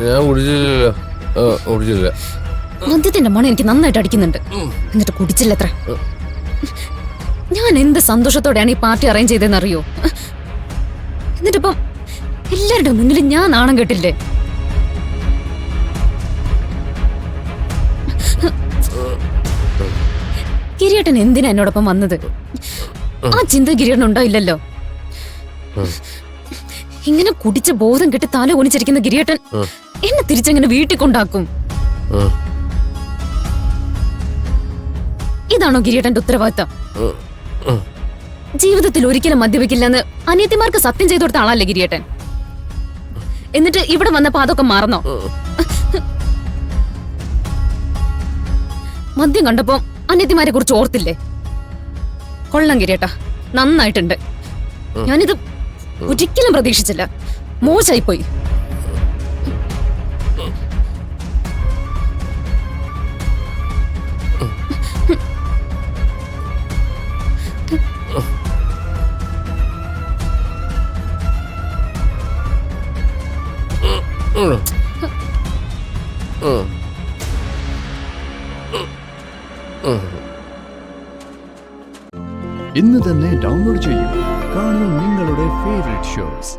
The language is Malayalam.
ഞാൻ കുടിച്ചില്ല. കുടിച്ചില്ല. മദ്യത്തിന്റെ മണം എനിക്ക് നന്നായിട്ട് അടിക്കുന്നുണ്ട്. എന്നിട്ട് കുടിച്ചില്ല അത്ര. ഞാൻ എന്ത് സന്തോഷത്തോടെയാണ് ഈ പാർട്ടി അറേഞ്ച് ചെയ്തതെന്ന് അറിയോ? എന്നിട്ടിപ്പം എല്ലാവരുടെ മുന്നിൽ ഞാൻ നാണം കെട്ടില്ലേ? ഗിരിയേട്ടൻ എന്തിനാ എന്നോടൊപ്പം വന്നത്? ആ ചിന്ത ഗിരിയേട്ടൻ ഉണ്ടായില്ലല്ലോ. ഇങ്ങനെ കുടിച്ച ബോധം കെട്ടി തല ഒണിച്ചിരിക്കുന്ന ഗിരിയേട്ടൻ എന്നെ തിരിച്ചെങ്ങനെ വീട്ടിൽ കൊണ്ടാക്കും? ഇതാണോ ഗിരിയേട്ടന്റെ ഉത്തരവാദിത്തം? ജീവിതത്തിൽ ഒരിക്കലും മദ്യപിക്കില്ലെന്ന് അനിയത്തിമാർക്ക് സത്യം ചെയ്തു കൊടുത്ത ആളല്ലേ ഗിരിയേട്ടൻ? എന്നിട്ട് ഇവിടെ വന്നപ്പോ അതൊക്കെ മാറുന്നോ? മദ്യം കണ്ടപ്പോ അനിയത്തിമാരെ കുറിച്ച് ഓർത്തില്ലേ? കൊള്ളം ഗിരിയേട്ടാ, നന്നായിട്ടുണ്ട്. ഞാനിത് ഒരിക്കലും പ്രതീക്ഷിച്ചില്ല. മോശമായിപ്പോയി. ഇന്ന് തന്നെ ഡൗൺലോഡ് ചെയ്യൂ. കാണൂ നിങ്ങളുടെ ഫേവറേറ്റ് ഷോസ്.